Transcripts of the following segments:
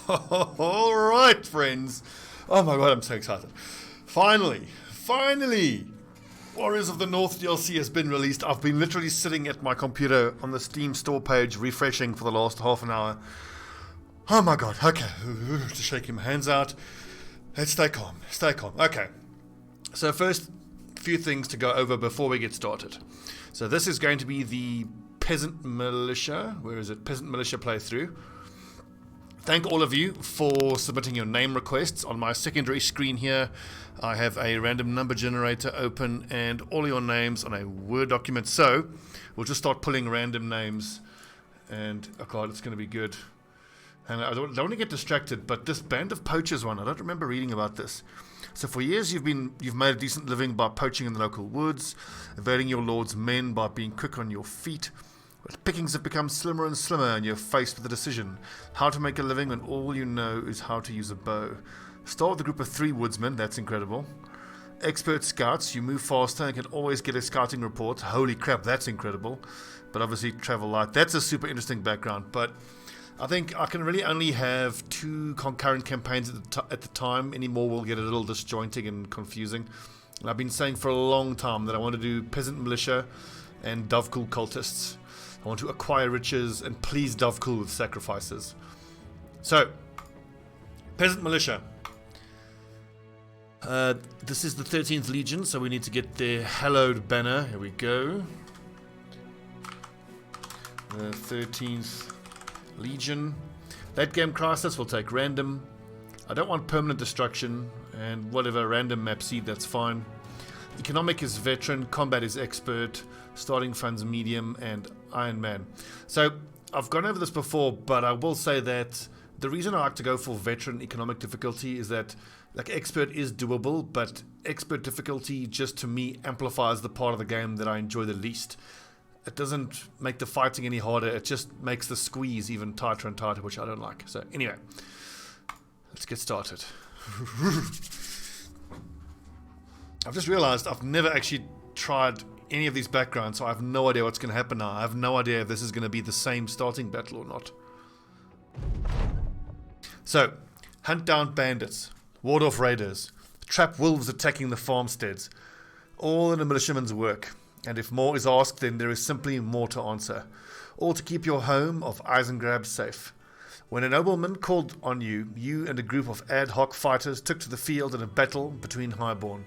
Alright, friends. Oh my god, I'm so excited. Finally, Warriors of the North DLC has been released. I've been literally sitting at my computer on the Steam store page refreshing for the last half an hour. Oh my god, okay. Just shaking my hands out. Let's stay calm. Okay. So first, few things to go over before we get started. So this is going to be the Peasant Militia. Where is it? Peasant Militia playthrough. Thank all of you for submitting your name requests. On my secondary screen here, I have a random number generator open and all your names on a Word document. So we'll just start pulling random names, and oh god, it's going to be good. And I don't want to get distracted, but this Band of Poachers one, I don't remember reading about this. So for years you've made a decent living by poaching in the local woods, evading your lord's men by being quick on your feet. But pickings have become slimmer and slimmer, and you're faced with a decision: how to make a living when all you know is how to use a bow. Start with a group of 3 woodsmen, that's incredible. Expert scouts, you move faster and can always get a scouting report. Holy crap, that's incredible. But obviously travel light, that's a super interesting background. But I think I can really only have 2 concurrent campaigns at the time. Any more will get a little disjointing and confusing. And I've been saying for a long time that I want to do Peasant Militia and Dovekul Cultists. I want to acquire riches and please Dovekul with sacrifices. So, Peasant Militia. This is the 13th Legion, so we need to get their hallowed banner. Here we go. The 13th Legion. Late game crisis will take random. I don't want permanent destruction, and whatever random map seed, that's fine. Economic is veteran, combat is expert, starting funds medium, and Iron Man. So I've gone over this before, but I will say that the reason I like to go for veteran economic difficulty is that like expert is doable, but expert difficulty just to me amplifies the part of the game that I enjoy the least. It doesn't make the fighting any harder, it just makes the squeeze even tighter and tighter, which I don't like. So anyway, let's get started. I've just realized I've never actually tried any of these backgrounds, so I have no idea what's going to happen now. I have no idea if this is going to be the same starting battle or not. So, hunt down bandits, ward off raiders, trap wolves attacking the farmsteads, all in a militiaman's work. And if more is asked, then there is simply more to answer. All to keep your home of Eisengrab safe. When a nobleman called on you, you and a group of ad hoc fighters took to the field in a battle between highborn.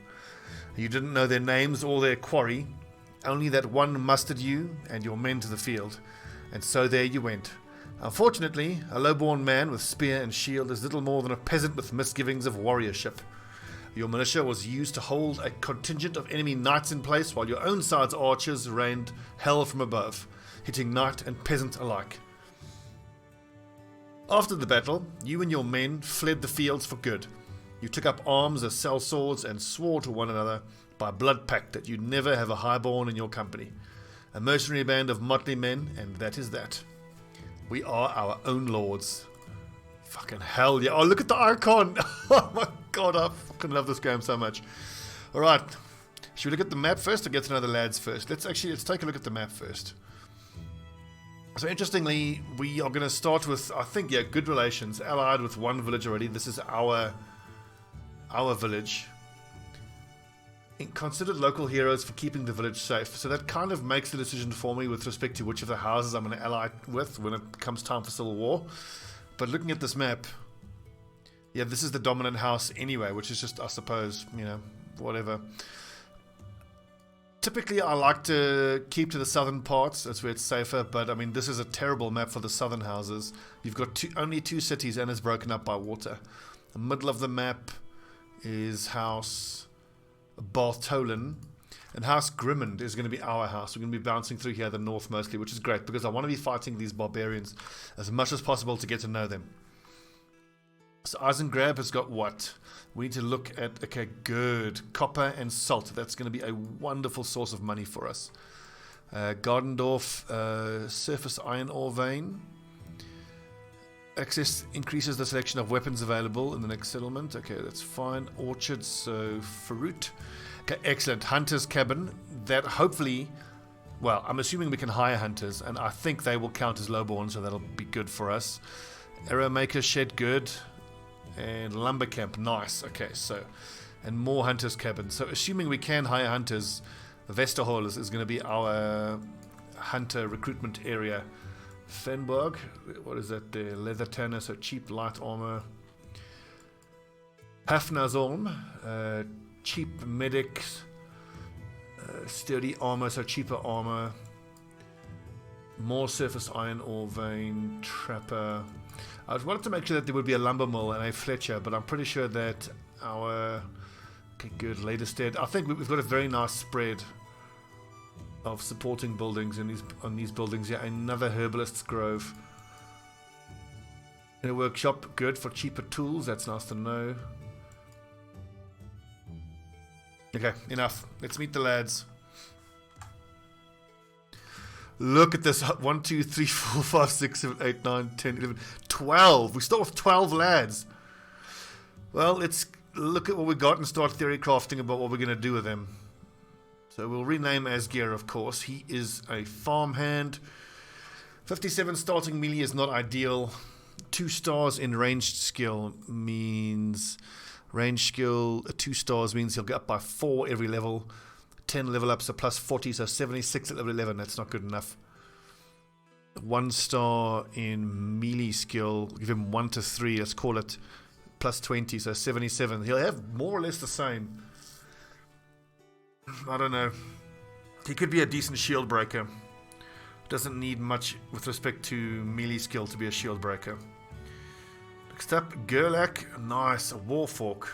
You didn't know their names or their quarry, only that one mustered you and your men to the field, and so there you went. Unfortunately, a low-born man with spear and shield is little more than a peasant with misgivings of warriorship. Your militia was used to hold a contingent of enemy knights in place, while your own side's archers rained hell from above, hitting knight and peasant alike. After the battle, you and your men fled the fields for good. You took up arms as sellswords and swore to one another by blood pact that you'd never have a highborn in your company. A mercenary band of motley men, and that is that. We are our own lords. Fucking hell yeah. Oh, look at the icon. Oh my god, I fucking love this game so much. Alright. Should we look at the map first or get to know the lads first? Let's take a look at the map first. So interestingly, we are going to start with, I think, yeah, good relations. Allied with one village already. This is our village. Considered local heroes for keeping the village safe. So that kind of makes the decision for me with respect to which of the houses I'm going to ally with when it comes time for civil war. But looking at this map, yeah, this is the dominant house anyway, which is just, I suppose, you know, whatever. Typically, I like to keep to the southern parts. That's where it's safer. But, I mean, this is a terrible map for the southern houses. You've got only 2 cities and it's broken up by water. The middle of the map is House Bartholin. And House Grimmond is going to be our house. We're going to be bouncing through here the north mostly, which is great because I want to be fighting these barbarians as much as possible to get to know them. So Eisengrab has got what? We need to look at, okay, good. Copper and salt. That's going to be a wonderful source of money for us. Gardendorf, surface iron ore vein. Access increases the selection of weapons available in the next settlement. Okay, that's fine. Orchards, so fruit. Okay, excellent. Hunter's cabin. That hopefully, well, I'm assuming we can hire hunters, and I think they will count as lowborn, so that'll be good for us. Arrow maker shed, good. And lumber camp, nice. Okay, so, and more hunters cabins. So assuming we can hire hunters, Vesterhall is going to be our hunter recruitment area. Fenberg, what is that there? Leather tanner, so cheap light armor. Hafnazorn, cheap medics. Sturdy armor, so cheaper armor. More surface iron ore vein. Trapper. I wanted to make sure that there would be a lumber mill and a Fletcher, but I'm pretty sure that our... Okay, good. Latest dead. I think we've got a very nice spread of supporting buildings on these buildings. Yeah, another herbalist's grove. In a workshop, good for cheaper tools. That's nice to know. Okay, enough. Let's meet the lads. Look at this. 1, 2, 3, 4, 5, 6, 7, 8, 9, 10, 11, 12. We start with 12 lads. Well, let's look at what we got and start theory crafting about what we're going to do with them. So we'll rename Asgeir, of course. He is a farmhand. 57 starting melee is not ideal. 2 stars in ranged skill means... Range skill, 2 stars means he'll get up by 4 every level. 10 level ups, so plus 40, so 76 at level 11. That's not good enough. 1 star in melee skill, give him 1 to 3, let's call it plus 20, so 77. He'll have more or less the same. I don't know. He could be a decent shield breaker. Doesn't need much with respect to melee skill to be a shield breaker. Next up, Gerlach. Nice, a Warfork.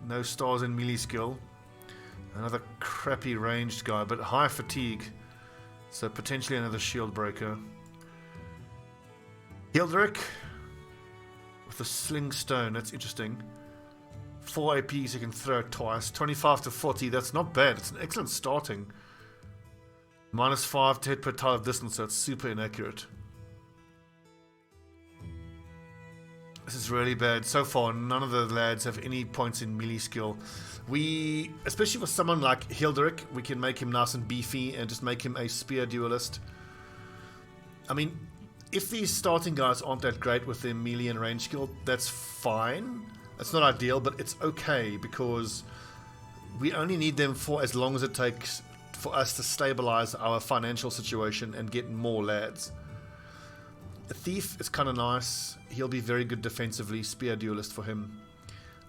No stars in melee skill. Another crappy ranged guy, but high fatigue. So potentially another shield breaker. Hildrick. With a sling stone, that's interesting. 4 APs, you can throw it twice. 25 to 40, that's not bad. It's an excellent starting. -5 to hit per tile of distance, so it's super inaccurate. This is really bad. So far, none of the lads have any points in melee skill. We, especially for someone like Hildrick, we can make him nice and beefy and just make him a spear duelist. I mean, if these starting guys aren't that great with their melee and range skill, that's fine. It's not ideal, but it's okay because we only need them for as long as it takes for us to stabilize our financial situation and get more lads. A thief is kind of nice. He'll be very good defensively. Spear duelist for him.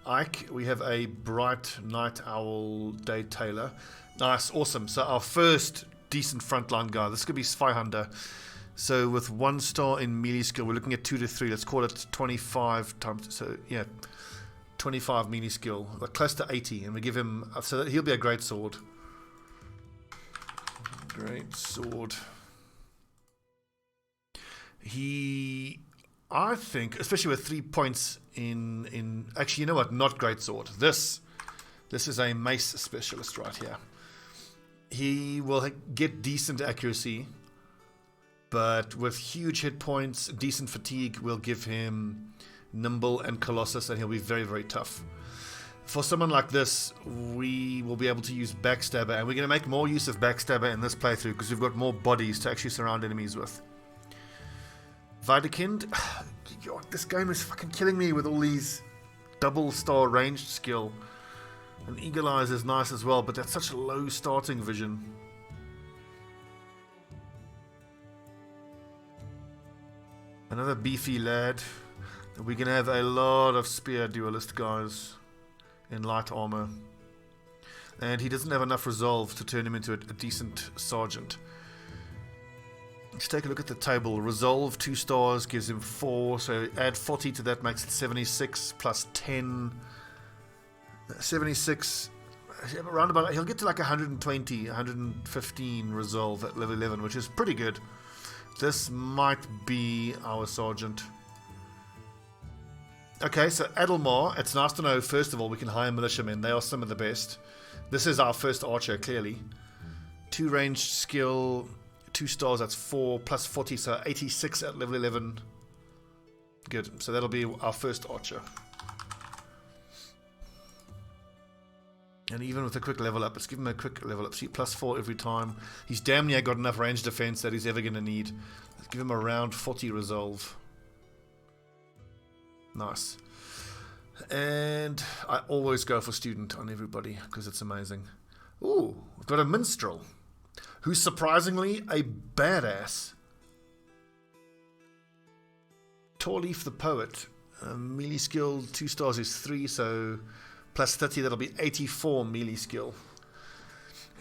Ike, we have a bright night owl day tailor. Nice, awesome. So our first decent frontline guy. This could be Sveihunter. So with 1 star in melee skill, we're looking at 2 to 3. Let's call it 25 times. So yeah, 25 melee skill, like close to 80, and we give him. So that he'll be a great sword. Great sword. He, I think, especially with 3 points in actually, you know what? Not great sword. This is a mace specialist right here. He will get decent accuracy, but with huge hit points, decent fatigue will give him nimble and colossus, and he'll be very, very tough. For someone like this, we will be able to use backstabber, and we're going to make more use of backstabber in this playthrough because we've got more bodies to actually surround enemies with. Vidakind, this game is fucking killing me with all these double star ranged skill. And Eagle Eyes is nice as well, but that's such a low starting vision. Another beefy lad. We're going to have a lot of spear duelist guys in light armor. And he doesn't have enough resolve to turn him into a decent sergeant. Let's take a look at the table. Resolve 2 stars gives him 4, so add 40 to that makes it 76 plus 10. 76, around about, he'll get to like 120, 115 resolve at level 11, which is pretty good. This might be our sergeant. Okay, so Adelmar, it's nice to know, first of all, we can hire militiamen. They are some of the best. This is our first archer, clearly. 2 ranged skill, 2 stars, that's 4, plus 40, so 86 at level 11. Good, so that'll be our first archer. And even with a quick level up, let's give him a quick level up. See, plus 4 every time. He's damn near got enough range defense that he's ever going to need. Let's give him around 40 resolve. Nice. And I always go for student on everybody because it's amazing. Ooh, we've got a minstrel who's surprisingly a badass. Torleaf the poet. Melee skill 2 stars is 3, so plus 30, that'll be 84 melee skill.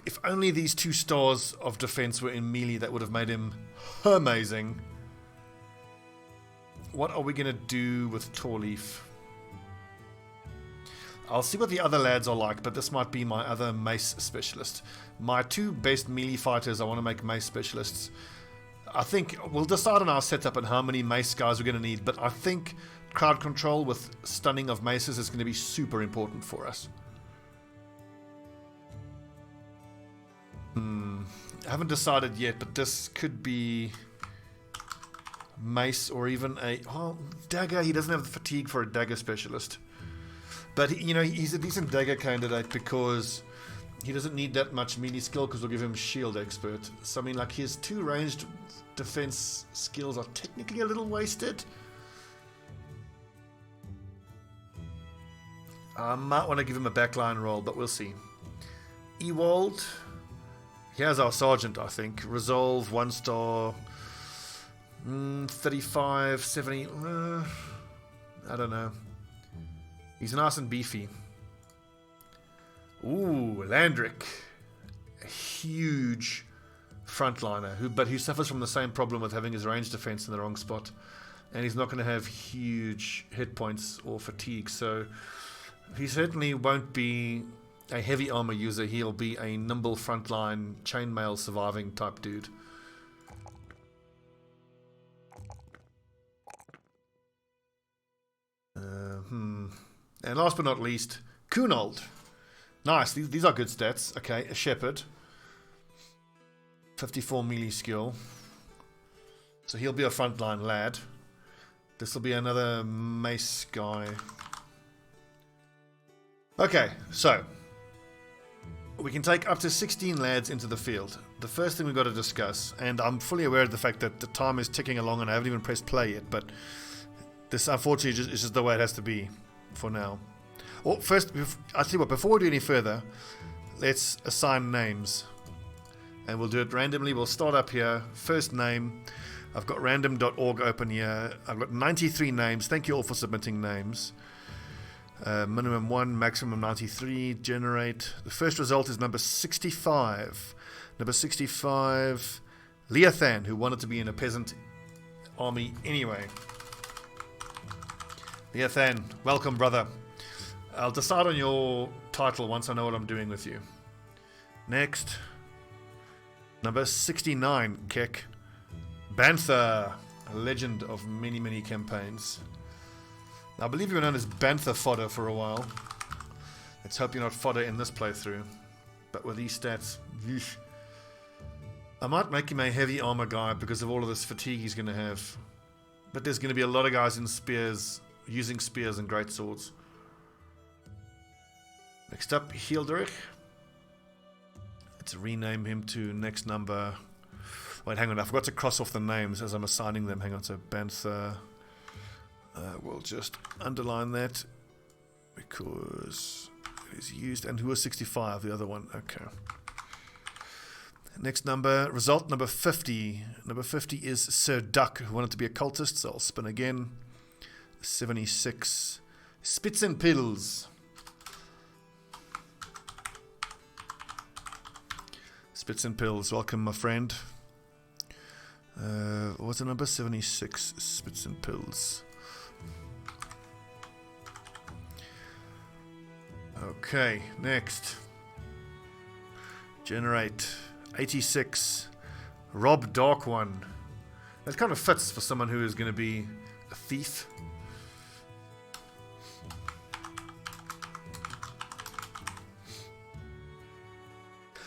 If only these 2 stars of defense were in melee, that would have made him amazing. What are we going to do with Torleaf? I'll see what the other lads are like, but this might be my other mace specialist. My 2 best melee fighters, I want to make mace specialists. I think we'll decide on our setup and how many mace guys we're going to need, but I think crowd control with stunning of maces is going to be super important for us. I haven't decided yet, but this could be mace or even a dagger. He doesn't have the fatigue for a dagger specialist, but he's a decent dagger candidate because he doesn't need that much melee skill because we'll give him shield expert. So I mean, like, his 2 ranged defense skills are technically a little wasted. I might want to give him a backline role, but we'll see. Ewald. Here's our sergeant, I think. Resolve, 1 star. 35, 70. I don't know. He's nice and beefy. Ooh, Landrick. A huge frontliner, who suffers from the same problem with having his range defense in the wrong spot. And he's not going to have huge hit points or fatigue, so he certainly won't be a heavy armor user. He'll be a nimble frontline chainmail surviving type dude. And last but not least, Kunold. Nice, these are good stats. Okay, a shepherd. 54 melee skill. So he'll be a frontline lad. This will be another mace guy. Okay, so we can take up to 16 lads into the field. The first thing we've got to discuss, and I'm fully aware of the fact that the time is ticking along and I haven't even pressed play yet, but this unfortunately is just the way it has to be for now. Well, first, I'll tell you what, before we do any further, let's assign names. And we'll do it randomly. We'll start up here. First name. I've got random.org open here. I've got 93 names. Thank you all for submitting names. Minimum 1, maximum 93. Generate. The first result is number 65. Number 65, Leothan, who wanted to be in a peasant army anyway. Leothan, welcome, brother. I'll decide on your title once I know what I'm doing with you. Next. Number 69, Kek. Bantha, a legend of many, many campaigns. I believe you were known as Bantha fodder for a while. Let's hope you're not fodder in this playthrough. But with these stats, yeesh. I might make him a heavy armor guy because of all of this fatigue he's going to have. But there's going to be a lot of guys in spears, using spears and great swords. Next up, Hildrich. Let's rename him to next number. Wait, hang on. I forgot to cross off the names as I'm assigning them. Hang on. So Bantha. We'll just underline that because it is used. And who was 65? The other one. Okay. Next number. Result number 50. Number 50 is Sir Duck, who wanted to be a cultist. So I'll spin again. 76. Spitzenpilz. Spitzenpilz, welcome, my friend. What's the number? 76. Spitzenpilz. Okay, next. Generate. 86. Rob Dark One. That kind of fits for someone who is going to be a thief.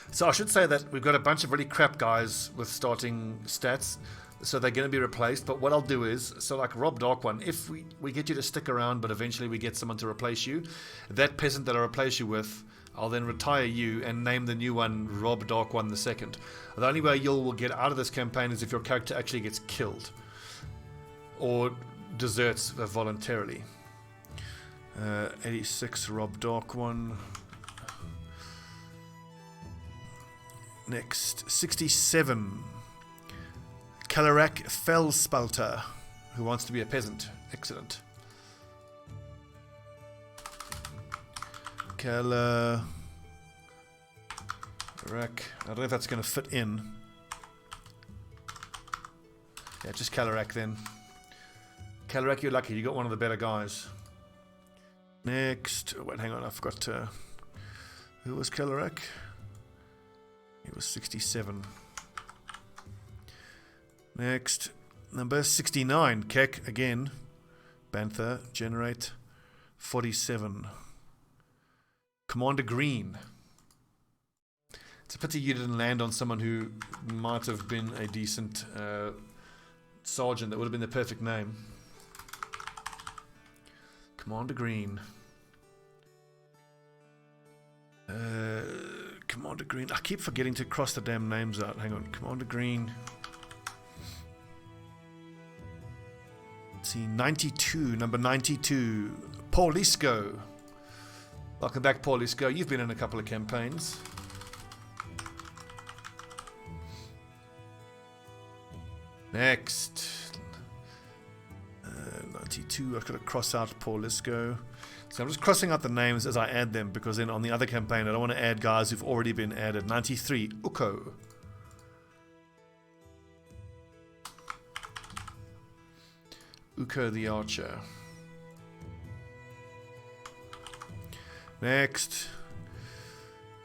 So I should say that we've got a bunch of really crap guys with starting stats, so they're going to be replaced. But what I'll do is, so like Rob Dark One, if we get you to stick around, but eventually we get someone to replace you, that peasant that I replace you with, I'll then retire you and name the new one Rob Dark One the Second. The only way you'll get out of this campaign is if your character actually gets killed or deserts voluntarily. 86 Rob Dark One. Next, 67 Kalarak Felspalter, who wants to be a peasant. Excellent. Kalarak. I don't know if that's going to fit in. Yeah, just Kalarak then. Kalarak, you're lucky. You got one of the better guys. Next. Oh, wait, hang on. I forgot to... Who was Kalarak? He was 67. Next. Number 69. Kek again. Bantha. Generate. 47. Commander Green. It's a pity you didn't land on someone who might have been a decent sergeant. That would have been the perfect name. Commander Green. Commander Green. I keep forgetting to cross the damn names out. Hang on. Commander Green. Let's see. 92. Number 92. Paulisco. Welcome back, Paulisco. You've been in a couple of campaigns. Next. 92. I've got to cross out Paulisco. So I'm just crossing out the names as I add them, because then on the other campaign I don't want to add guys who've already been added. 93. Uko. Uko the Archer. Next.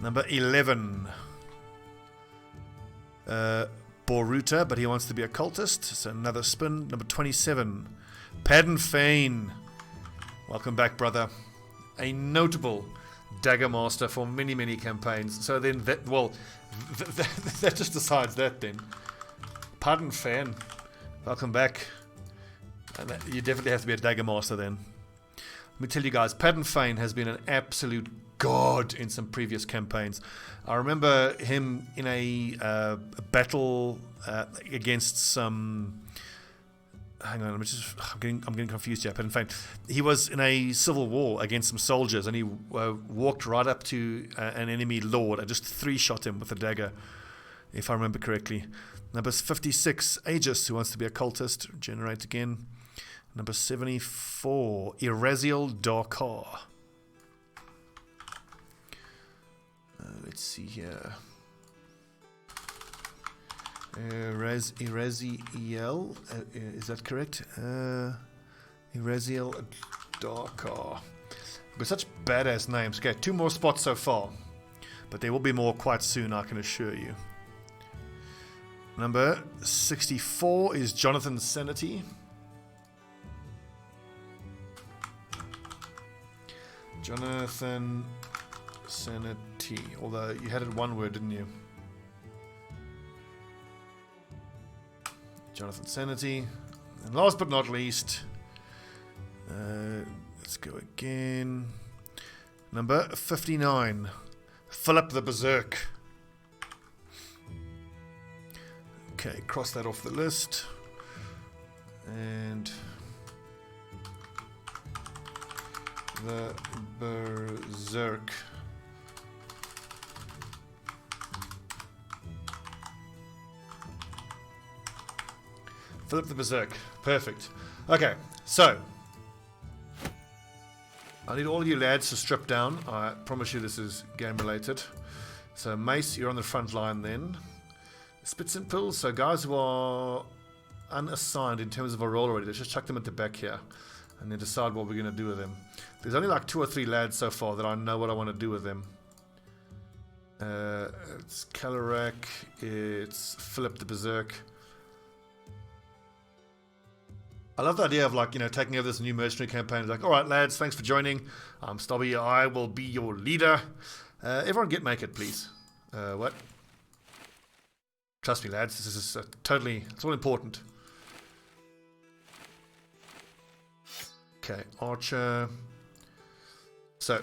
Number 11. Boruta, but he wants to be a cultist, so another spin. Number 27. Padden Fane. Welcome back, brother. A notable dagger master for many, many campaigns. So then that, well, that just decides that then. Padden Fane. Welcome back. And you definitely have to be a dagger master then. Let me tell you guys, Padden Fane has been an absolute god in some previous campaigns. I remember him in a battle against some... Hang on, I'm getting confused here. Padden Fane. He was in a civil war against some soldiers, and he walked right up to an enemy lord and just three-shot him with a dagger, if I remember correctly. Number 56, Aegis, who wants to be a cultist. Generate again. Number 74, Eraziel Darkar. Let's see here. Eraziel, is that correct? Eraziel Darkar. With such badass names. Okay, 2 more spots so far, but there will be more quite soon, I can assure you. Number 64 is Jonathan Sanity. Jonathan Sanity. Although you had it one word, didn't you? Jonathan Sanity. And last but not least, let's go again. Number 59, Philip the Berserk. Okay, cross that off the list. And the Berserk. Philip the Berserk. Perfect. Okay, so I need all of you lads to strip down. I promise you this is game related. So Mace, you're on the front line then. Spits and pills. So guys who are unassigned in terms of a role already, let's just chuck them at the back here and then decide what we're going to do with them. There's only like 2 or 3 lads so far that I know what I want to do with them. It's Kalarak, it's Philip the Berserk. I love the idea of, like, you know, taking over this new mercenary campaign. It's like, all right, lads, thanks for joining. I'm Stobbie. I will be your leader. Everyone get naked, please. What? Trust me, lads. This is totally, it's all important. Okay, Archer. So,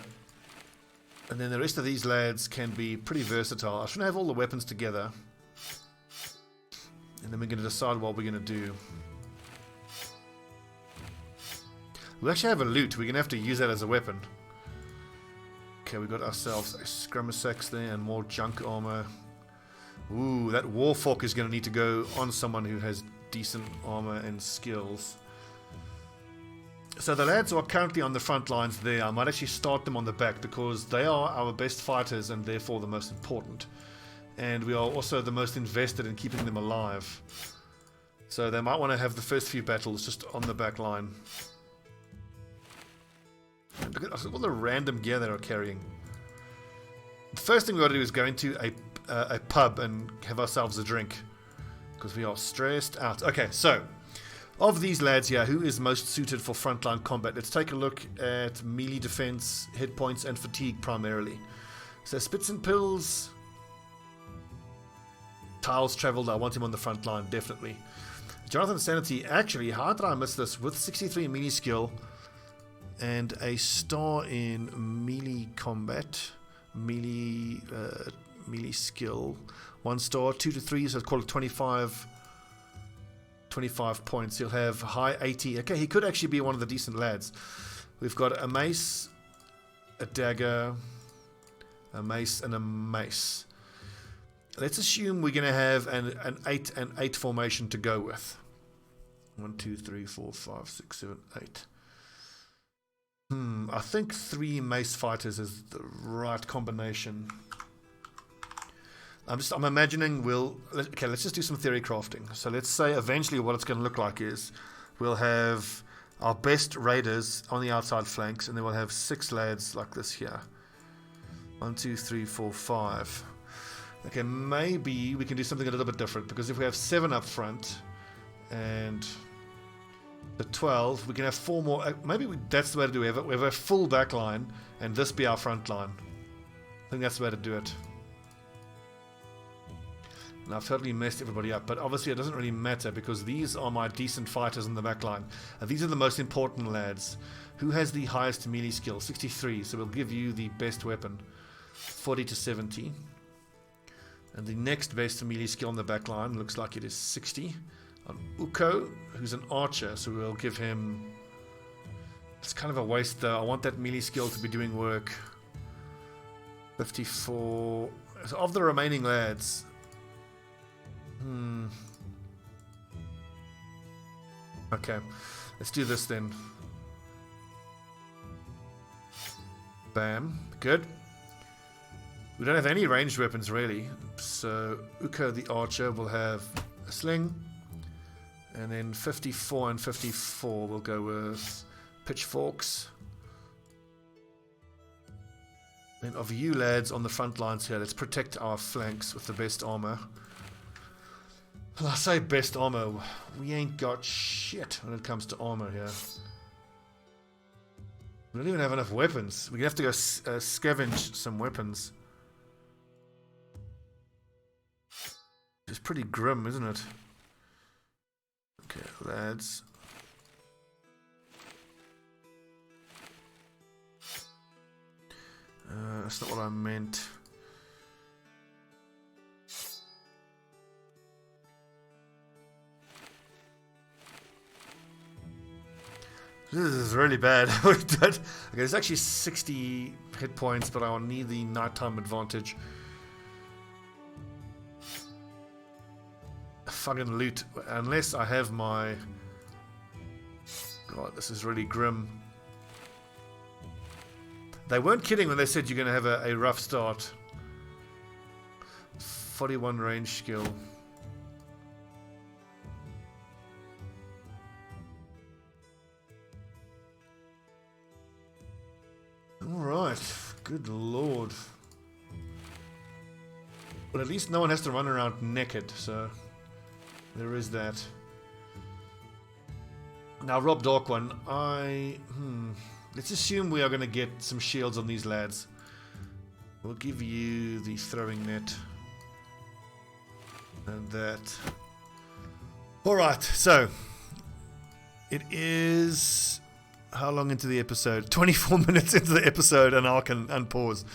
and then the rest of these lads can be pretty versatile. I shouldn't have all the weapons together. And then we're going to decide what we're going to do. We actually have a loot. We're going to have to use that as a weapon. Okay, we got ourselves a Scrummasax there and more junk armor. Ooh, that Warfork is going to need to go on someone who has decent armor and skills. So the lads who are currently on the front lines there, I might actually start them on the back because they are our best fighters and therefore the most important. And we are also the most invested in keeping them alive. So they might want to have the first few battles just on the back line. And look at all the random gear they are carrying. The first thing we got to do is go into a pub and have ourselves a drink. Because we are stressed out. Okay, so of these lads here, who is most suited for frontline combat? Let's take a look at melee defense, hit points, and fatigue primarily. So Spits and Pills, Tiles Traveled, I want him on the front line, definitely. Jonathan Sanity, actually, how did I miss this? With 63 melee skill and a star in melee combat, melee skill, 1 star, 2 to 3, so let's call it 25 points. He'll have high 80. Okay, he could actually be one of the decent lads. We've got a mace, a dagger, a mace, and a mace. Let's assume we're going to have an 8 and 8 formation to go with. 1, 2, 3, 4, 5, 6, 7, 8. I think 3 mace fighters is the right combination. I'm imagining okay, let's just do some theory crafting. So let's say eventually what it's going to look like is we'll have our best raiders on the outside flanks, and then we'll have 6 lads like this here. 1, 2, 3, 4, 5. Okay, maybe we can do something a little bit different, because if we have 7 up front and the 12, we can have 4 more. Maybe that's the way to do it. We have a full back line and this be our front line. I think that's the way to do it. And I've totally messed everybody up, but obviously it doesn't really matter because these are my decent fighters in the back line. And these are the most important lads. Who has the highest melee skill? 63, so we'll give you the best weapon. 40 to 70. And the next best melee skill on the back line looks like it is 60. On Uko, who's an archer, so we'll give him... It's kind of a waste though. I want that melee skill to be doing work. 54... So of the remaining lads... Okay, let's do this then. Bam, good. We don't have any ranged weapons really, so Uko the archer will have a sling, and then 54 and 54 will go with pitchforks. And of you lads on the front lines here, let's protect our flanks with the best armor. Well, I say best armor, we ain't got shit when it comes to armor here. We don't even have enough weapons. We're gonna have to go scavenge some weapons. It's pretty grim, isn't it? Okay, lads. That's not what I meant. This is really bad. Okay, it's actually 60 hit points, but I'll need the nighttime advantage. Fucking loot. Unless I have my... God, this is really grim. They weren't kidding when they said you're going to have a rough start. 41 range skill. Alright, good lord. But at least no one has to run around naked, so there is that. Now, Rob Darkone, let's assume we are going to get some shields on these lads. We'll give you the throwing net. And that. Alright, so it is... How long into the episode? 24 minutes into the episode, and I can unpause.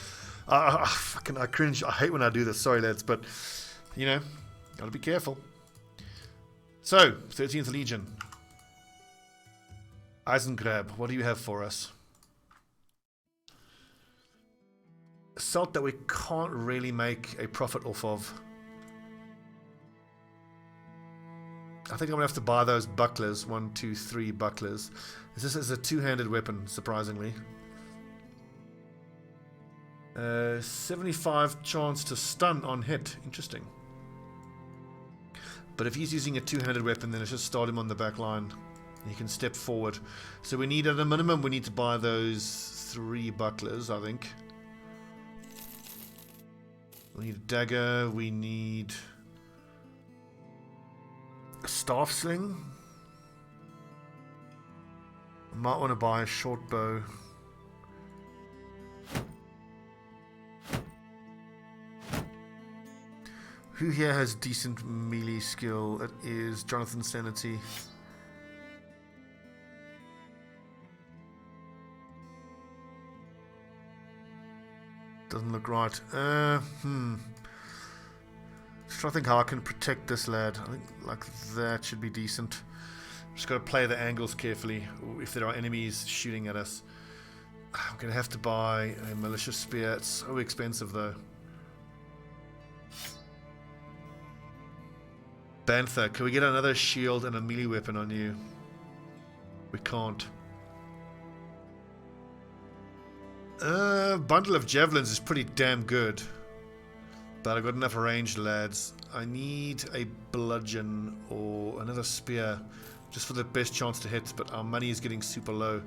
I cringe. I hate when I do this. Sorry, lads, but you know, gotta be careful. So, 13th Legion. Eisengrab, what do you have for us? Salt that we can't really make a profit off of. I think I'm going to have to buy those bucklers. 1, 2, 3 bucklers. This is a two-handed weapon, surprisingly. 75 chance to stun on hit. Interesting. But if he's using a two-handed weapon, then let's just start him on the back line. He can step forward. So we need, at a minimum, we need to buy those 3 bucklers, I think. We need a dagger. We need a staff sling. I might want to buy a short bow. Who here has decent melee skill? It is Jonathan Sanity. Doesn't look right. Just trying to think how I can protect this lad. I think like that should be decent. Just got to play the angles carefully if there are enemies shooting at us. I'm going to have to buy a militia spear. It's so expensive though. Bantha, can we get another shield and a melee weapon on you? We can't. Bundle of javelins is pretty damn good. But I've got enough ranged lads. I need a bludgeon or another spear just for the best chance to hit, but our money is getting super low.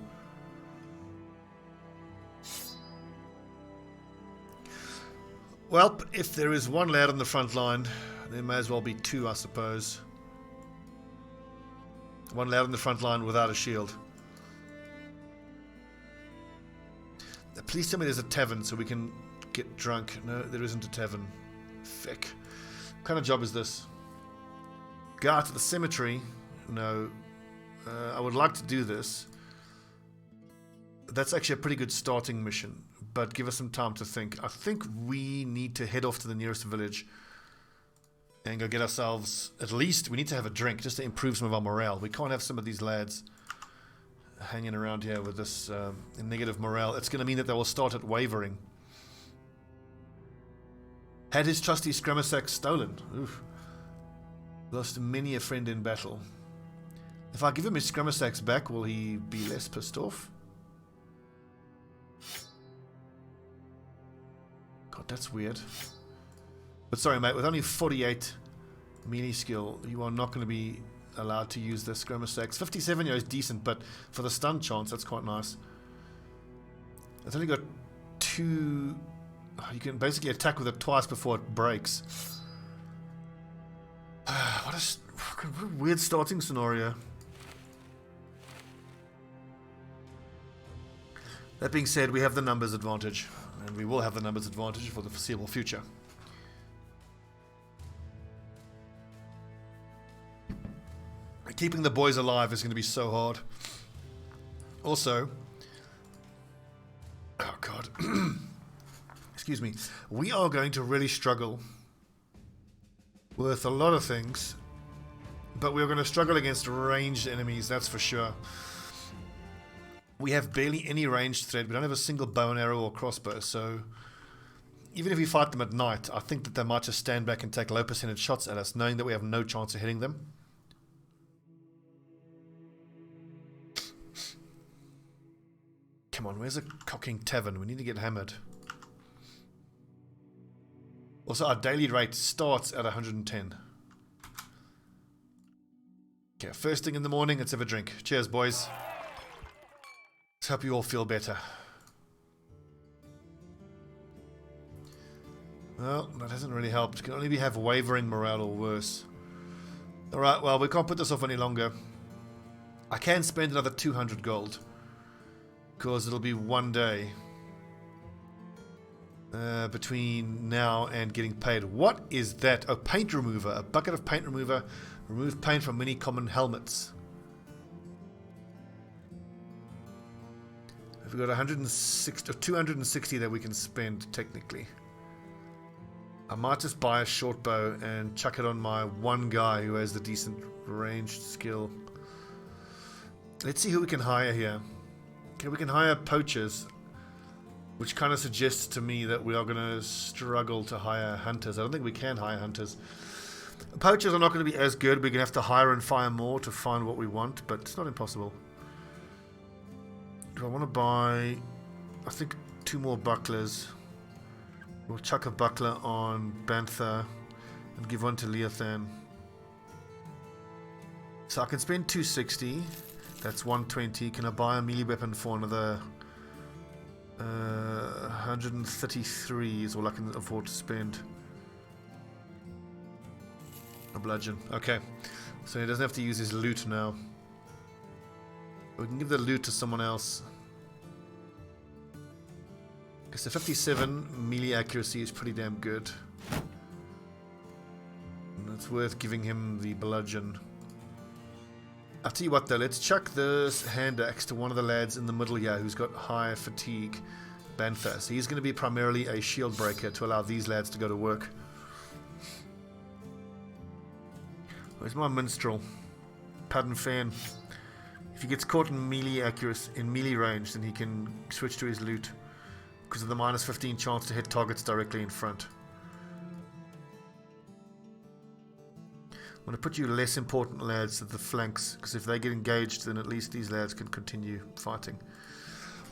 Well, if there is one lad on the front line, there may as well be 2, I suppose. One lad on the front line without a shield. Please tell me there's a tavern so we can get drunk. No, there isn't a tavern. Feck. What kind of job is this? Go out to the cemetery. No. I would like to do this. That's actually a pretty good starting mission. But give us some time to think. I think we need to head off to the nearest village and go get ourselves, at least we need to have a drink just to improve some of our morale. We can't have some of these lads hanging around here with this negative morale. It's going to mean that they will start at wavering. Had his trusty scramasack stolen. Oof. Lost many a friend in battle. If I give him his scramasacks back, will he be less pissed off? God, that's weird. But sorry, mate, with only 48 melee skill, you are not going to be allowed to use the scramasacks. 57 is decent, but for the stun chance, that's quite nice. It's only got 2... You can basically attack with it twice before it breaks. What a weird starting scenario. That being said, we have the numbers advantage, and we will have the numbers advantage for the foreseeable future. Keeping the boys alive is going to be so hard. Also, oh god, excuse me, we are going to really struggle with a lot of things, but we're going to struggle against ranged enemies, that's for sure. We have barely any ranged threat. We don't have a single bow and arrow or crossbow, so even if we fight them at night, I think that they might just stand back and take low percentage shots at us, knowing that we have no chance of hitting them. Come on, where's a cocking tavern? We need to get hammered. Also, our daily rate starts at 110. Okay, first thing in the morning, let's have a drink. Cheers, boys. Let's hope you all feel better. Well, that hasn't really helped. It can only have wavering morale or worse. Alright, well, we can't put this off any longer. I can spend another 200 gold. Because it'll be one day between now and getting paid. What is that? Oh, paint remover. A bucket of paint remover. Remove paint from many common helmets. We've got 160 or 260 that we can spend technically. I might just buy a short bow and chuck it on my one guy who has the decent ranged skill. Let's see who we can hire here. Okay, we can hire poachers, which kind of suggests to me that we are going to struggle to hire hunters. I don't think we can hire hunters. Poachers are not going to be as good. We're going to have to hire and fire more to find what we want, but it's not impossible. Do I want to buy, I think, 2 more bucklers? We'll chuck a buckler on Bantha and give one to Leothan. So I can spend 260. That's 120. Can I buy a melee weapon for another 133 is all I can afford to spend. A bludgeon. Okay. So he doesn't have to use his loot now. We can give the loot to someone else. Okay, so 57 melee accuracy is pretty damn good. And it's worth giving him the bludgeon. I'll tell you what though, let's chuck this hand axe to one of the lads in the middle here who's got high fatigue. Bantha. So he's going to be primarily a shield breaker to allow these lads to go to work. Where's my minstrel? Padden Fan. If he gets caught in melee accuracy, in melee range, then he can switch to his loot because of the minus 15 chance to hit targets directly in front. I'm going to put you less important lads at the flanks, because if they get engaged, then at least these lads can continue fighting.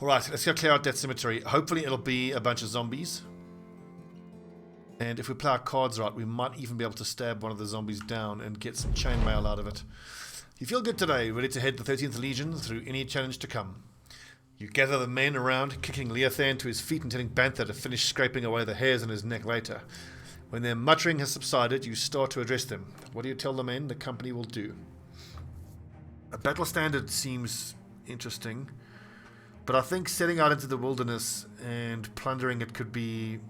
Alright, let's go clear out that cemetery. Hopefully it'll be a bunch of zombies. And if we play our cards right, we might even be able to stab one of the zombies down and get some chainmail out of it. You feel good today, ready to head the 13th Legion through any challenge to come. You gather the men around, kicking Leothan to his feet and telling Bantha to finish scraping away the hairs on his neck later. When their muttering has subsided, you start to address them. What do you tell the men the company will do? A battle standard seems interesting, but I think setting out into the wilderness and plundering it could be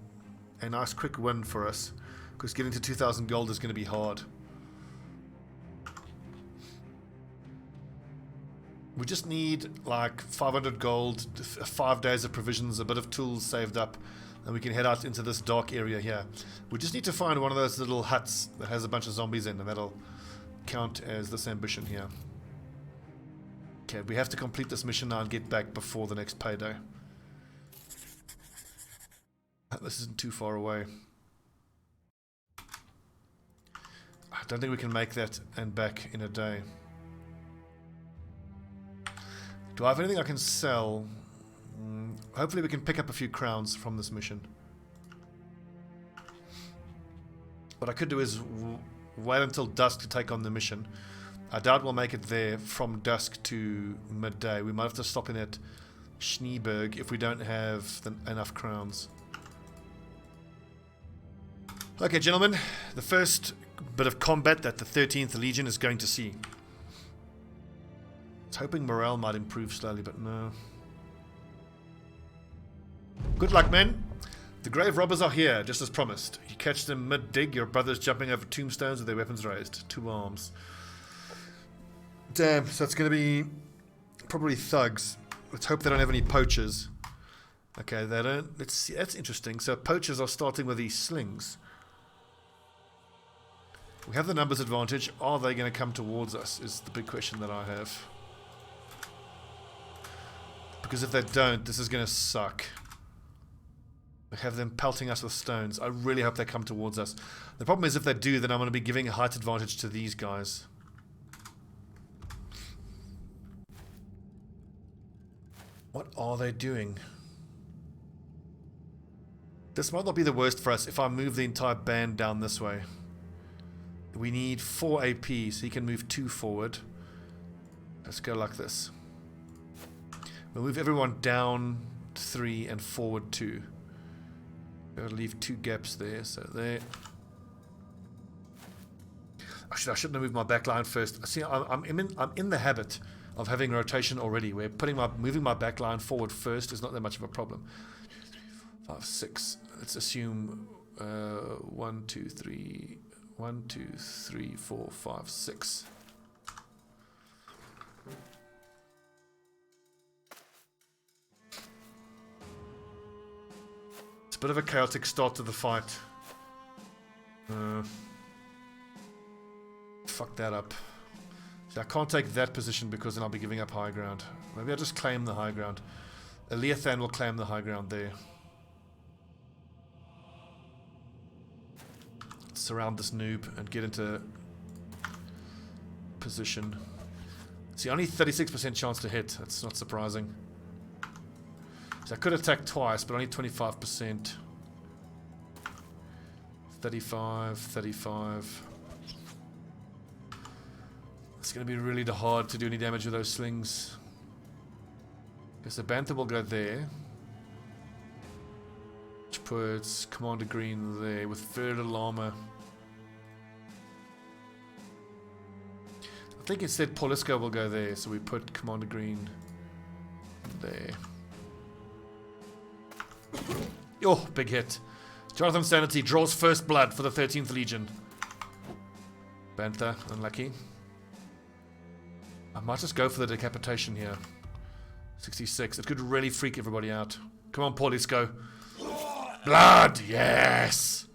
a nice quick win for us, because getting to 2,000 gold is going to be hard. We just need like 500 gold, 5 days of provisions, a bit of tools saved up, and we can head out into this dark area here. We just need to find one of those little huts that has a bunch of zombies in, and that'll count as this ambition here. Okay, we have to complete this mission now and get back before the next payday. This isn't too far away. I don't think we can make that and back in a day. Do I have anything I can sell? Hopefully we can pick up a few crowns from this mission. What I could do is wait until dusk to take on the mission. I doubt we'll make it there from dusk to midday. We might have to stop in at Schneeberg if we don't have enough crowns. Okay, gentlemen, the first bit of combat that the 13th Legion is going to see. I was hoping morale might improve slowly, but no. Good luck, men. The grave robbers are here, just as promised. You catch them mid-dig, your brothers jumping over tombstones with their weapons raised. 2 arms. Damn, so it's going to be probably thugs. Let's hope they don't have any poachers. Okay, they don't. Let's see, that's interesting. So poachers are starting with these slings. We have the numbers advantage. Are they going to come towards us is the big question that I have. Because if they don't, this is going to suck. We have them pelting us with stones. I really hope they come towards us. The problem is if they do, then I'm going to be giving a height advantage to these guys. What are they doing? This might not be the worst for us if I move the entire band down this way. We need 4 AP, so he can move 2 forward. Let's go like this. We'll move everyone down 3 and forward 2. I'll leave 2 gaps there, so there. I shouldn't have moved my back line first. See, I'm in the habit of having rotation already, where moving my back line forward first is not that much of a problem. 2, 3, 4, 5, 6. Let's assume 1, 2, 3. 1, 2, 3, 4, 5, 6. It's a bit of a chaotic start to the fight. Fuck that up. I can't take that position because then I'll be giving up high ground. Maybe I'll just claim the high ground. Leothan will claim the high ground there. Surround this noob and get into position. See, only 36% chance to hit. That's not surprising. So I could attack twice, but only 25%. 35, 35. It's going to be really hard to do any damage with those slings. Because the Bantha will go there. Which puts Commander Green there with very little armor. I think instead Paulisco will go there, so we put Commander Green there. Oh, big hit. Jonathan Sanity draws first blood for the 13th Legion. Bantha, unlucky. I might just go for the decapitation here. 66. It could really freak everybody out. Come on, Paul, let's go. Blood! Yes!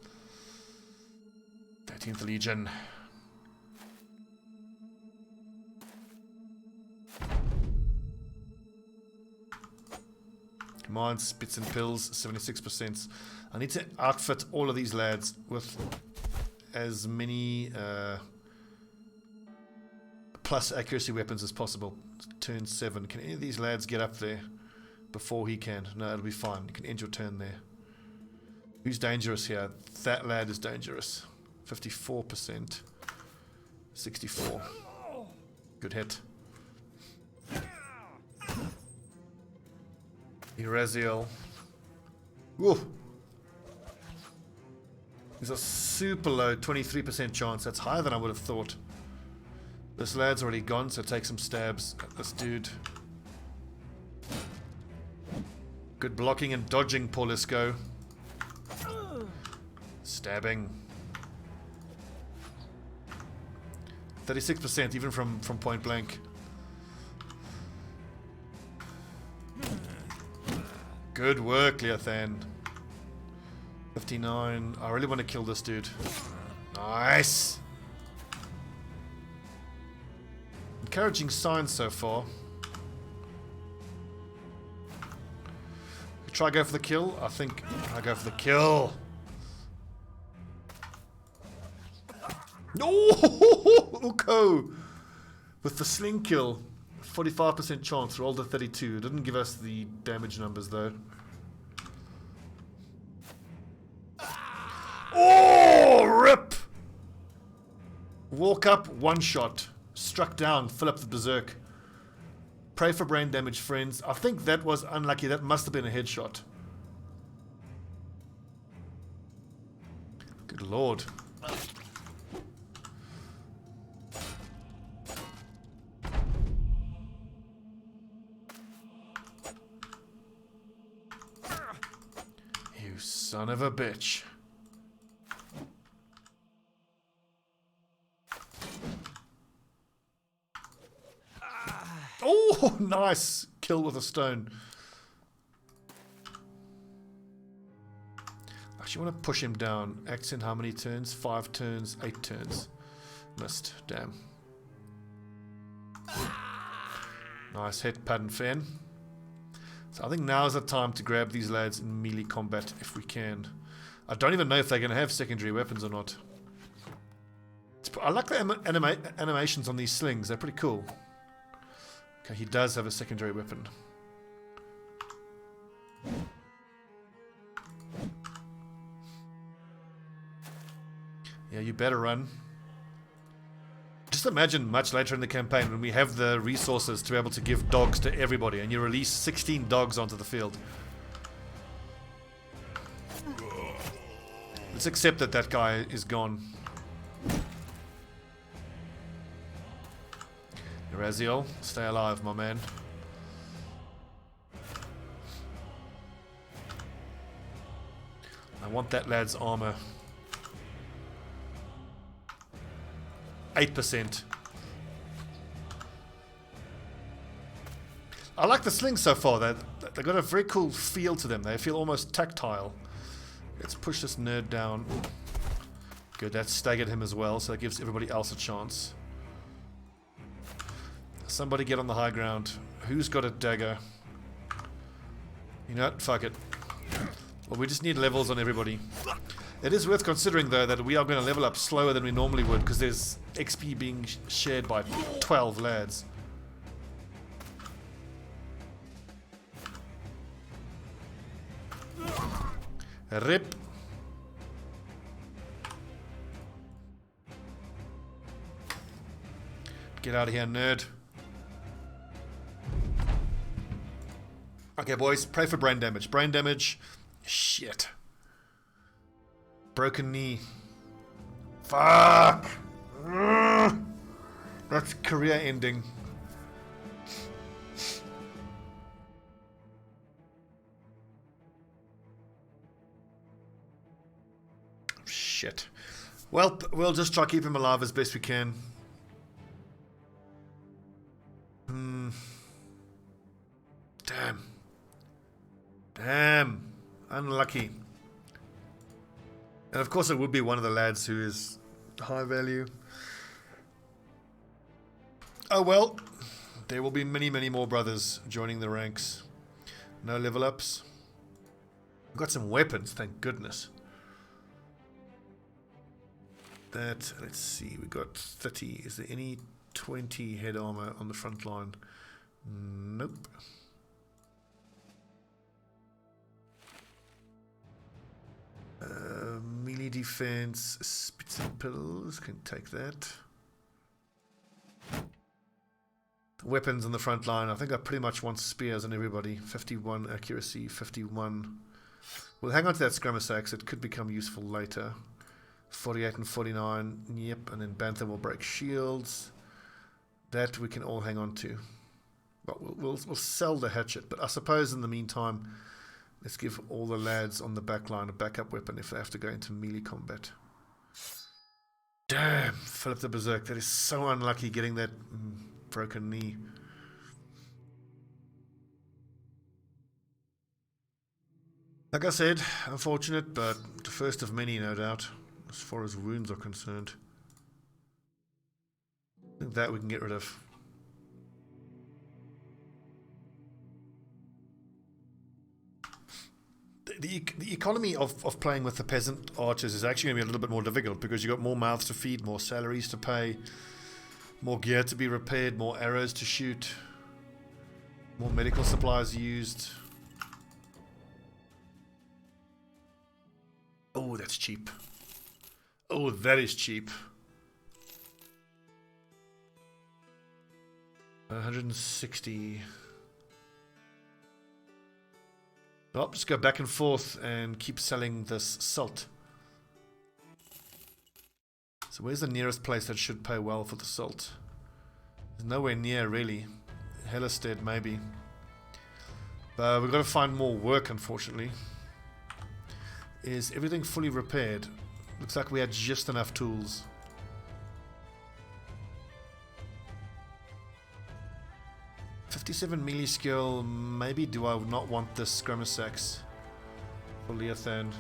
13th Legion. Come on, spits and pills. 76%. I need to outfit all of these lads with as many plus accuracy weapons as possible. Turn 7. Can any of these lads get up there before he can? No, it'll be fine. You can end your turn there. Who's dangerous here? That lad is dangerous. 54%. 64. Good hit. Eraziel. Whoa! There's a super low 23% chance. That's higher than I would have thought. This lad's already gone, so take some stabs at this dude. Good blocking and dodging, Paulisco. Stabbing. 36% even from point blank. Good work, Leothan. 59. I really want to kill this dude. Nice. Encouraging signs so far. Try go for the kill. I think I go for the kill. No, Uko with the sling kill. 45% chance. Rolled a 32. Didn't give us the damage numbers though. Oh, rip! Walk up, one shot. Struck down, Philip the Berserk. Pray for brain damage, friends. I think that was unlucky. That must have been a headshot. Good lord. You son of a bitch. Oh, nice kill with a stone. Actually, I want to push him down. Accent how many turns? 5 turns, 8 turns. Missed. Damn. Nice hit, Pattern Fen. So I think now is the time to grab these lads in melee combat if we can. I don't even know if they're going to have secondary weapons or not. I like the animations on these slings. They're pretty cool. Okay, he does have a secondary weapon. Yeah, you better run. Just imagine much later in the campaign when we have the resources to be able to give dogs to everybody and you release 16 dogs onto the field. Let's accept that that guy is gone. Eraziel, stay alive, my man. I want that lad's armor. 8%. I like the slings so far. They've got a very cool feel to them. They feel almost tactile. Let's push this nerd down. Good, that staggered him as well, so that gives everybody else a chance. Somebody get on the high ground. Who's got a dagger? You know what? Fuck it. Well, we just need levels on everybody. It is worth considering, though, that we are going to level up slower than we normally would, because there's XP being shared by 12 lads. Rip. Get out of here, nerd. Okay, boys, pray for brain damage. Brain damage. Shit. Broken knee. Fuck! That's career ending. Shit. Well, we'll just try to keep him alive as best we can. Damn. Damn. Unlucky. And of course it would be one of the lads who is high value. Oh well. There will be many, many more brothers joining the ranks. No level ups. We've got some weapons, thank goodness. That, let's see, we got 30. Is there any 20 head armor on the front line? Nope. Melee defense, spits and pills, can take that. Weapons on the front line, I think I pretty much want spears on everybody. 51 accuracy, 51. We'll hang on to that skirmish axe, it could become useful later. 48 and 49, yep, and then Bantha will break shields. That we can all hang on to. But we'll sell the hatchet, but I suppose in the meantime, let's give all the lads on the back line a backup weapon if they have to go into melee combat. Damn, Philip the Berserk, that is so unlucky getting that broken knee. Like I said, unfortunate, but the first of many, no doubt, as far as wounds are concerned. I think that we can get rid of. The economy of playing with the peasant archers is actually going to be a little bit more difficult because you've got more mouths to feed, more salaries to pay, more gear to be repaired, more arrows to shoot, more medical supplies used. Oh, that's cheap. Oh, that is cheap. 160. Oh, just go back and forth and keep selling this salt. So where's the nearest place that should pay well for the salt? There's nowhere near, really. Hellerstead, maybe. But we've got to find more work, unfortunately. Is everything fully repaired? Looks like we had just enough tools. .57 melee skill. Maybe do I not want this skirmish axe for Leothan?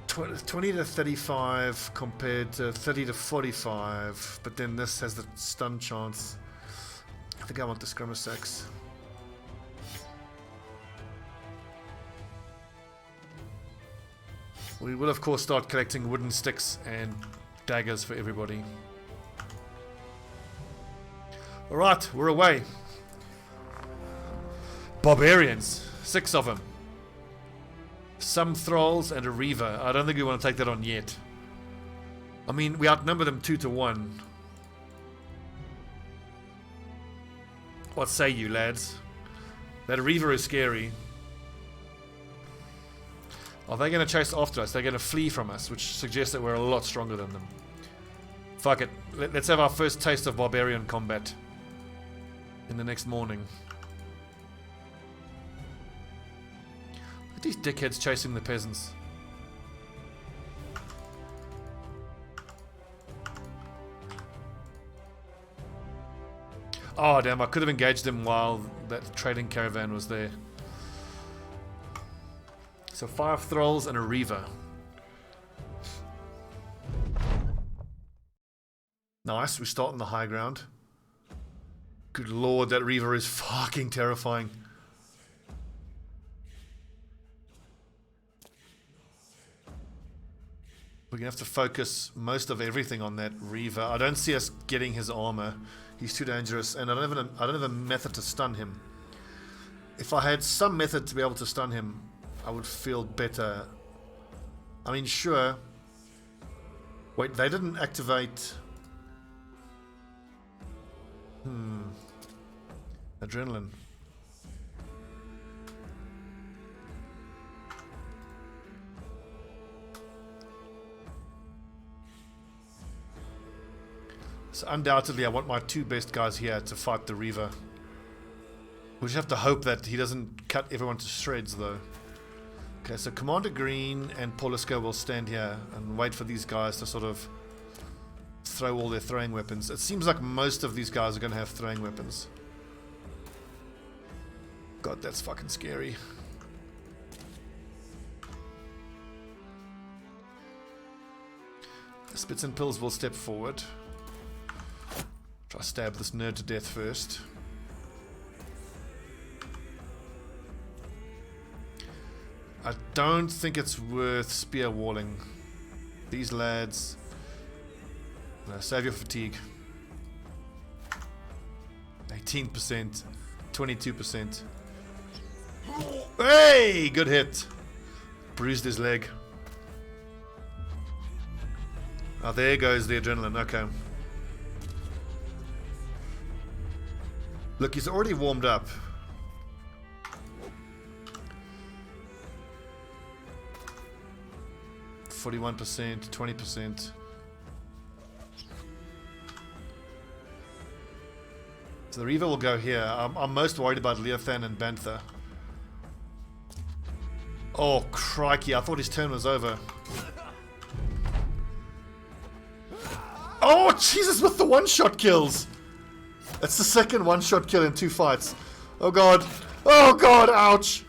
$20 to 35 compared to 30 to 45, but then this has the stun chance. I think I want the skirmish axe. We will of course start collecting wooden sticks and daggers for everybody. Alright, we're away. Barbarians, 6 of them. Some thralls and a reaver. I don't think we want to take that on yet. I mean, we outnumber them 2 to 1. What say you, lads? That reaver is scary. Are they going to chase after us? They're going to flee from us, which suggests that we're a lot stronger than them. Fuck it. Let's have our first taste of barbarian combat in the next morning. Look at these dickheads chasing the peasants. Oh damn, I could have engaged them while that trading caravan was there. So 5 thralls and a reaver. Nice, we start on the high ground. Good lord, that Reaver is fucking terrifying. We're gonna have to focus most of everything on that Reaver. I don't see us getting his armor. He's too dangerous, and I don't have a method to stun him. If I had some method to be able to stun him, I would feel better. I mean, sure. Wait, they didn't activate... Adrenaline. So undoubtedly I want my two best guys here to fight the Reaver. We just have to hope that he doesn't cut everyone to shreds though. Okay, so Commander Green and Poliska will stand here and wait for these guys to sort of throw all their throwing weapons. It seems like most of these guys are going to have throwing weapons. God, that's fucking scary. The Spits and Pills will step forward. Try to stab this nerd to death first. I don't think it's worth spear walling. These lads... No, save your fatigue. 18%. 22%. Hey! Good hit. Bruised his leg. Oh, there goes the adrenaline. Okay. Look, he's already warmed up. %, 20%. So the Reaver will go here. I'm most worried about Leothan and Bantha. Oh, crikey. I thought his turn was over. Oh, Jesus, with the one-shot kills. That's the second one-shot kill in 2 fights. Oh, God. Oh, God. Ouch.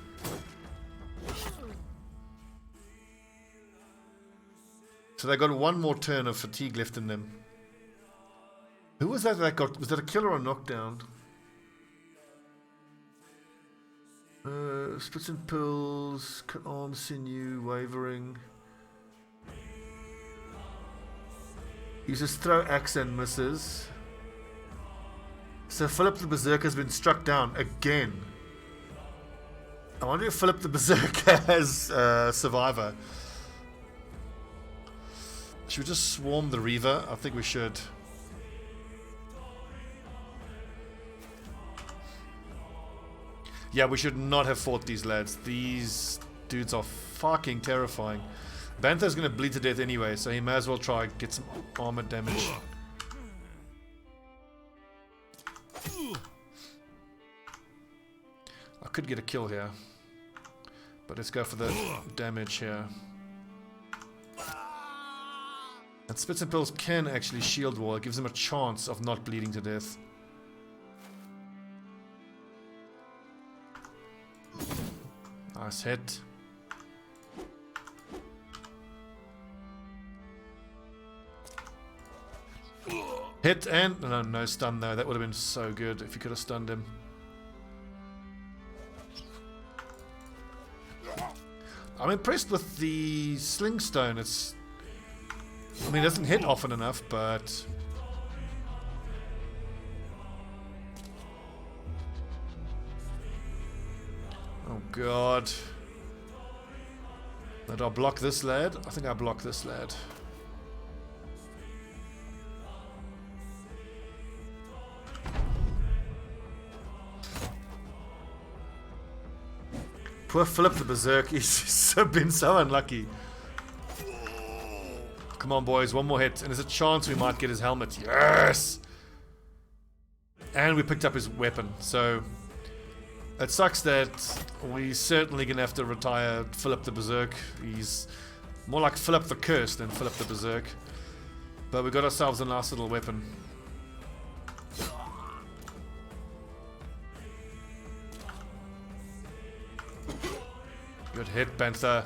So they got one more turn of fatigue left in them. Who was that got? Was that a kill or a knockdown? Spits and Pills, cut arm, sinew, wavering. Uses throw axe and misses. So Philip the Berserker has been struck down again. I wonder if Philip the Berserker has Survivor. Should we just swarm the Reaver? I think we should. Yeah, we should not have fought these lads. These dudes are fucking terrifying. Bantha's gonna bleed to death anyway, so he may as well try and get some armor damage. I could get a kill here, but let's go for the damage here. And Spits and Pills can actually shield wall. It gives them a chance of not bleeding to death. Nice hit. Hit and... No stun though. That would have been so good if you could have stunned him. I'm impressed with the Sling Stone. It's... I mean, it doesn't hit often enough, but... Oh god. Did I block this lad? I think I blocked this lad. Poor Philip the Berserk, he's been so unlucky. Come on boys, one more hit, and there's a chance we might get his helmet. Yes! And we picked up his weapon, so... It sucks that we're certainly going to have to retire Philip the Berserk. He's more like Philip the Curse than Philip the Berserk. But we got ourselves a nice little weapon. Good hit, Panther.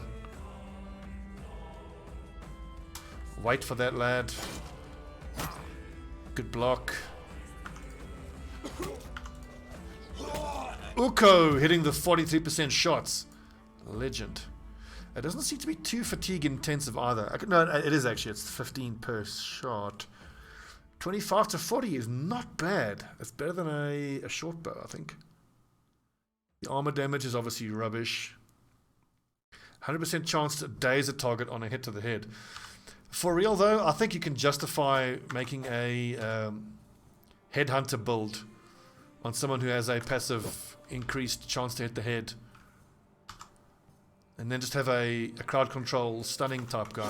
Wait for that lad. Good block. Uko hitting the 43% shots. Legend. It doesn't seem to be too fatigue intensive either. No, it is actually. It's 15 per shot. 25 to 40 is not bad. It's better than a short bow, I think. The armor damage is obviously rubbish. 100% chance to daze a target on a hit to the head. For real though, I think you can justify making a headhunter build on someone who has a passive increased chance to hit the head. And then just have a crowd control stunning type guy.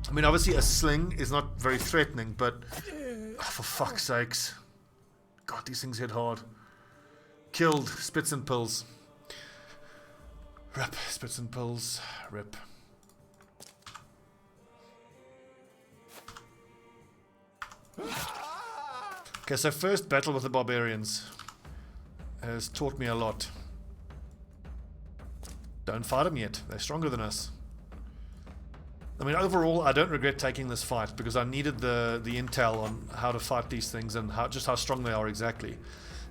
I mean, obviously a sling is not very threatening, but oh, for fuck's sakes. God, these things hit hard. Killed. Spits and pills. Rip. Spits and pills. Rip. Okay, so first battle with the barbarians has taught me a lot. Don't fight them yet. They're stronger than us. I mean, overall, I don't regret taking this fight because I needed the intel on how to fight these things and just how strong they are exactly.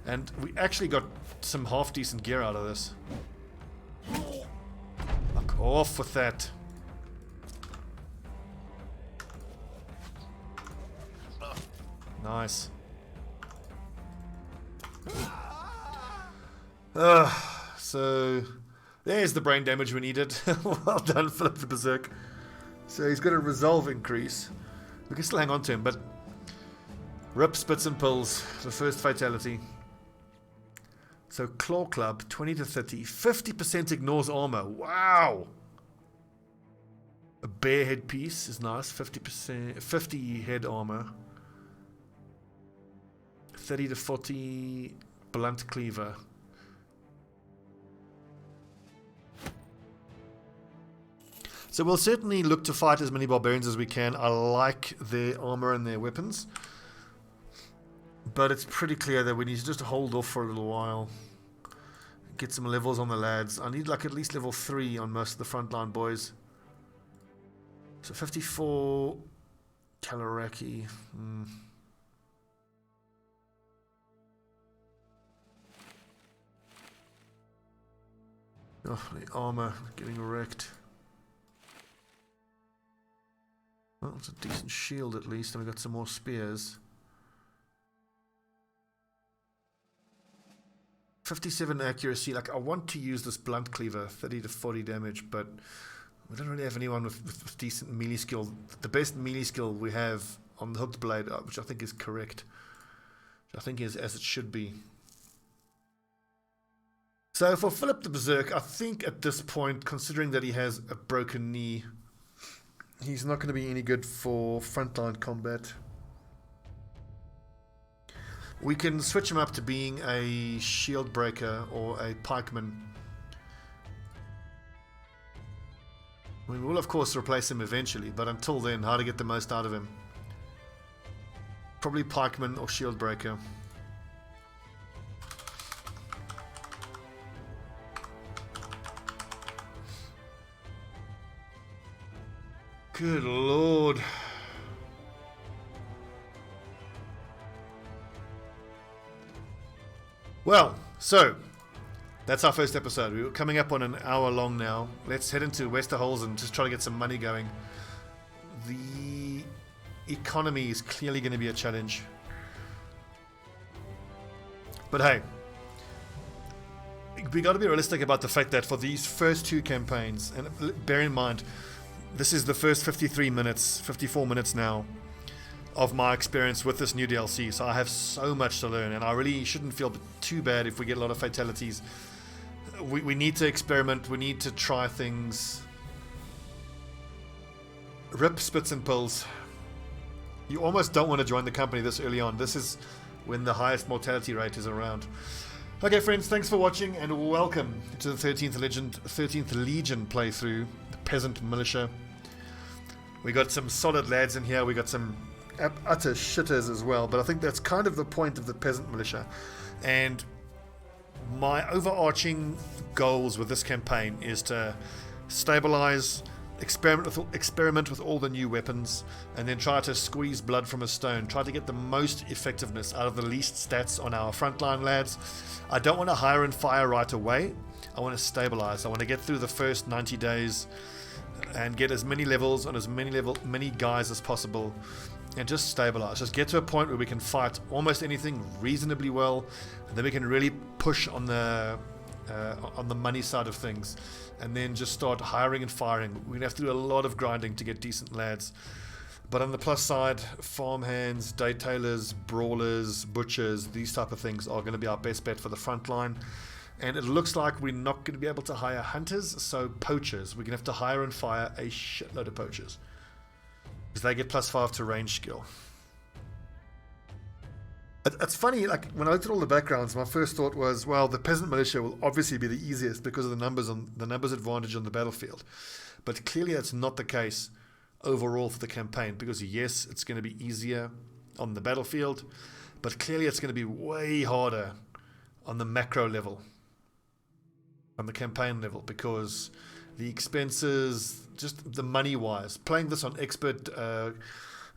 And we actually got some half-decent gear out of this. Fuck off with that. Nice. So, there's the brain damage we needed. Well done, Philip the Berserk. So he's got a resolve increase. We can still hang on to him, but rip, spits and pills. The first fatality. So Claw Club, 20 to 30. 50% ignores armor. Wow! A bear headpiece is nice. 50%, 50 head armor. 30 to 40 blunt cleaver. So we'll certainly look to fight as many barbarians as we can. I like their armor and their weapons. But it's pretty clear that we need to just hold off for a little while. Get some levels on the lads. I need like at least level 3 on most of the frontline boys. So 54 Kalaraki. Oh, the armor getting wrecked. Well, it's a decent shield at least, and we've got some more spears. 57 accuracy. Like, I want to use this blunt cleaver, 30 to 40 damage, but we don't really have anyone with decent melee skill. The best melee skill we have on the hooked blade, which I think is correct. Which I think is as it should be. So for Philip the Berserk, I think at this point, considering that he has a broken knee, he's not going to be any good for frontline combat. We can switch him up to being a shield breaker or a pikeman. We will of course replace him eventually, but until then, how to get the most out of him? Probably pikeman or shield breaker. Good lord. Well, so that's our first episode. We're coming up on an hour long now. Let's head into Westerholz and just try to get some money going. The economy is clearly going to be a challenge. But hey, we got to be realistic about the fact that for these first two campaigns, and bear in mind, this is the first 53 minutes, 54 minutes now of my experience with this new DLC, so I have so much to learn, and I really shouldn't feel too bad if we get a lot of fatalities. We need to experiment, we need to try things. Rip, spits and pills. You almost don't want to join the company this early on. This is when the highest mortality rate is around. Okay friends, thanks for watching and welcome to the 13th Legion playthrough, the Peasant Militia. We got some solid lads in here, we got some utter shitters as well, but I think that's kind of the point of the Peasant Militia. And my overarching goals with this campaign is to stabilize experiment with all the new weapons, and then try to squeeze blood from a stone. Try to get the most effectiveness out of the least stats on our frontline lads. I don't want to hire and fire right away. I want to stabilize. I want to get through the first 90 days and get as many levels on as many guys as possible, and just stabilize. Just get to a point where we can fight almost anything reasonably well, and then we can really push on the money side of things, and then just start hiring and firing. We're going to have to do a lot of grinding to get decent lads. But on the plus side, farmhands, day tailors, brawlers, butchers, these type of things are going to be our best bet for the front line. And it looks like we're not going to be able to hire hunters, so poachers. We're going to have to hire and fire a shitload of poachers, because they get +5 to range skill. It's funny, like when I looked at all the backgrounds, my first thought was, well, the peasant militia will obviously be the easiest because of the numbers advantage on the battlefield. But clearly that's not the case overall for the campaign, because yes, it's going to be easier on the battlefield, but clearly it's going to be way harder on the macro level, on the campaign level, because the expenses, just the money wise, playing this on expert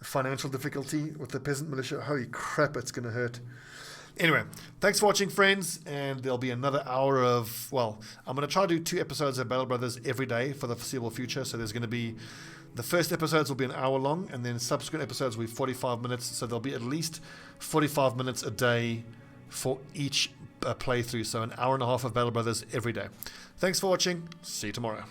financial difficulty with the peasant militia, holy crap, it's going to hurt. Anyway, thanks for watching, friends, and there'll be another hour of, well, I'm going to try to do 2 episodes of Battle Brothers every day for the foreseeable future. So there's going to be, the first episodes will be an hour long, and then subsequent episodes will be 45 minutes. So there'll be at least 45 minutes a day for each playthrough. So an hour and a half of Battle Brothers every day. Thanks for watching. See you tomorrow.